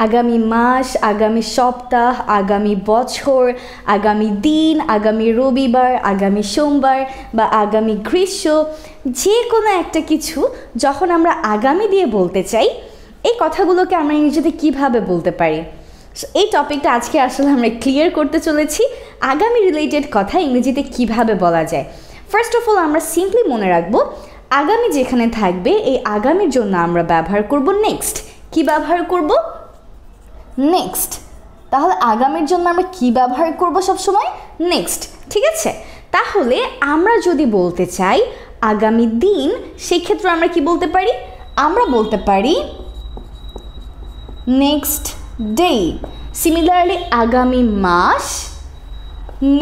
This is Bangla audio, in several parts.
আগামী মাস, আগামী সপ্তাহ, আগামী বছর, আগামী দিন, আগামী রবিবার, আগামী সোমবার বা আগামী গ্রীষ্ম, যে কোনো একটা কিছু যখন আমরা আগামী দিয়ে বলতে চাই, এই কথাগুলোকে আমরা ইংরেজিতে কীভাবে বলতে পারি? এই টপিকটা আজকে আসলে আমরা ক্লিয়ার করতে চলেছি। আগামী রিলেটেড কথা ইংরেজিতে কিভাবে বলা যায়। ফার্স্ট অফ অল আমরা সিম্পলি মনে রাখবো, আগামী যেখানে থাকবে এই আগামীর জন্য আমরা ব্যবহার করব নেক্সট। কি ব্যবহার করব? নেক্সট। তাহলে আগামীর জন্য আমরা কি ব্যবহার করব সবসময়? নেক্সট। ঠিক আছে, তাহলে আমরা যদি বলতে চাই আগামী দিন, সেই ক্ষেত্রে আমরা কি বলতে পারি? আমরা বলতে পারি নেক্সট ডে। সিমিলারলি আগামী মাস,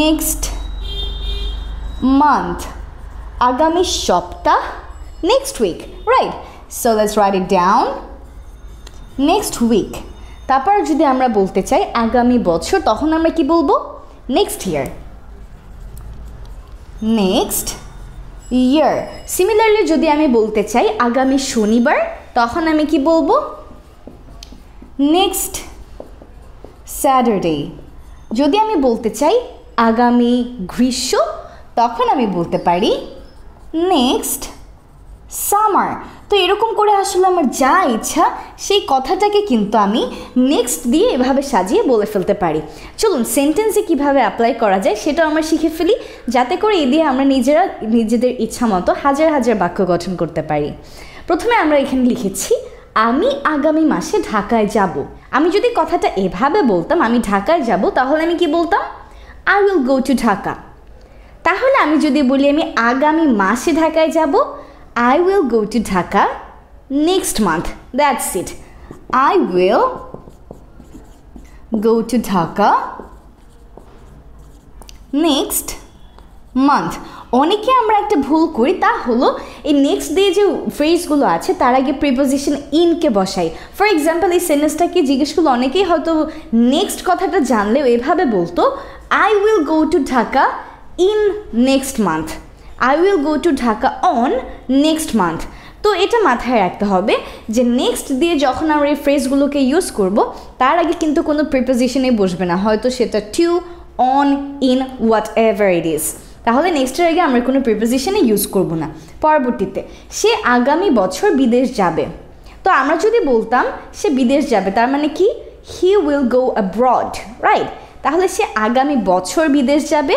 নেক্সট মান্থ, আগামী সপ্তাহ, next week, right? So let's write it down, next week. তারপর যদি আমরা বলতে চাই আগামী বছর, তখন আমরা কি বলবো? Next year, next year. Similarly যদি আমি বলতে চাই আগামী শনিবার, তখন আমি কি বলবো? Next Saturday. যদি আমি বলতে চাই আগামী গ্রীষ্ম, তখন আমি বলতে পারি নেক্সট সামার। তো এরকম করে আসলে আমার যা ইচ্ছা সেই কথাটাকে কিন্তু আমি নেক্সট দিয়ে এভাবে সাজিয়ে বলে ফেলতে পারি। চলুন সেন্টেন্সে কিভাবে অ্যাপ্লাই করা যায় সেটাও আমরা শিখে ফেলি, যাতে করে এই দিয়ে আমরা নিজেদের ইচ্ছা মতো হাজার হাজার বাক্য গঠন করতে পারি। প্রথমে আমরা এখানে লিখেছি আমি আগামী মাসে ঢাকায় যাব। আমি যদি কথাটা এভাবে বলতাম আমি ঢাকায় যাব, তাহলে আমি কি বলতাম? I will go to Dhaka. তাহলে আমি যদি বলি আমি আগামী মাসে ঢাকায় যাব, I will go to Dhaka next month. That's it. I will go to Dhaka next month. অনেকে আমরা একটা ভুল করি, তা হলো এই নেক্সট দিয়ে যে ফ্রেজগুলো আছে তার আগে প্রিপোজিশন ইনকে বসাই। ফর এক্সাম্পল এই সেন্টেন্সটাকে জিজ্ঞেস করলে অনেকেই হয়তো নেক্সট কথাটা জানলেও এভাবে বলতো I will go to Dhaka in next month. I will go to Dhaka on next month. তো এটা মাথায় রাখতে হবে যে নেক্সট দিয়ে যখন আমরা এই ফ্রেজগুলোকে ইউজ করব তার আগে কিন্তু কোনো প্রিপোজিশনে বসবে না, হয়তো সেটা to, on, in, what ever it. তাহলে নেক্সটের আগে আমরা কোনো প্রিপোজিশনে ইউজ করব না। পরবর্তীতে সে আগামী বছর বিদেশ যাবে। তো আমরা যদি বলতাম সে বিদেশ যাবে, তার মানে কি? He will go abroad, right? তাহলে সে আগামী বছর বিদেশ যাবে,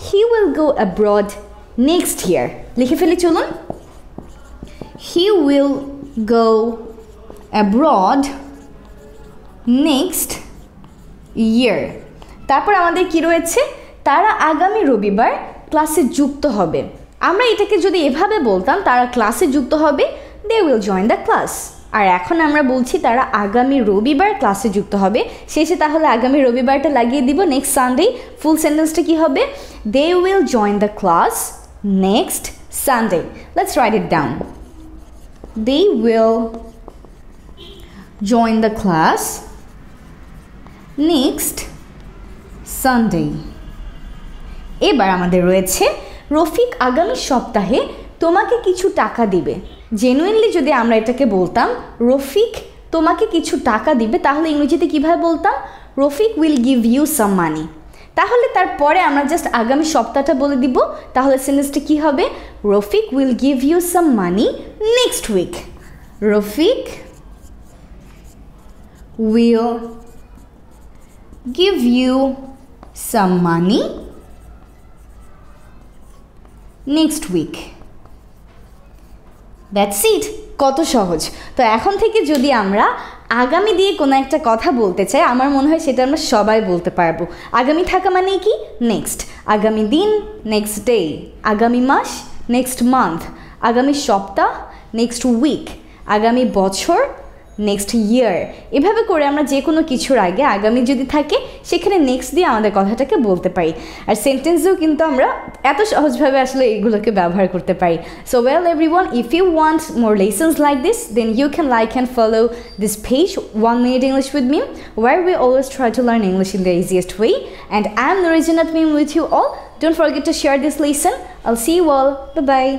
he will go abroad next year. লিখে ফেলি চলুন, he will go abroad next year. তারপর আমাদের কি রয়েছে? তারা আগামী রবিবার ক্লাসে যুক্ত হবে। আমরা এটাকে যদি এভাবে বলতাম তারা ক্লাসে যুক্ত হবে, they will join the class. আর এখন আমরা বলছি তারা আগামী রবিবার ক্লাসে যুক্ত হবে, শেষে তাহলে আগামী রবিবারটা লাগিয়ে দিব, নেক্সট সানডে। ফুল সেন্টেন্সটা কি হবে? They will join the class next Sunday. Let's write it down. They will join the class next Sunday. এবার আমাদের রয়েছে রফিক আগামী সপ্তাহে তোমাকে কিছু টাকা দিবে। জেনুইনলি যদি আমরা এটাকে বলতাম রফিক তোমাকে কিছু টাকা দিবে, তাহলে ইংরেজিতে কিভাবে বলতাম? Rafiq will give you some money. তাহলে তারপরে আমরা জাস্ট আগামী সপ্তাহটা বলে দিব, তাহলে সেন্টেন্সটা কি হবে? Rafiq will give you some money next week. Rafiq will give you some money next week. That's it. কত সহজ। তো এখন থেকে যদি আমরা আগামী দিয়ে কোনো একটা কথা বলতে চাই, আমার মনে হয় সেটা আমরা সবাই বলতে পারবো। আগামী থাকা মানে কি? নেক্সট। আগামী দিন, নেক্সট ডে। আগামী মাস, নেক্সট মান্থ। আগামী সপ্তাহ, নেক্সট উইক। আগামী বছর, নেক্সট ইয়ার। এভাবে করে আমরা যে কোনো কিছুর আগে আগামী যদি থাকে সেখানে নেক্সট দিয়ে আমাদের কথাটাকে বলতে পারি। আর সেন্টেন্সেও কিন্তু আমরা এত সহজভাবে আসলে এগুলোকে ব্যবহার করতে পারি। So well everyone, if you want more lessons like this, then you can like and follow this page 1 Minute English with me, where we always try to learn English in the easiest way. And I am Nurijannat Mim with you all. Don't forget to share this lesson. I'll see you all. Bye-bye.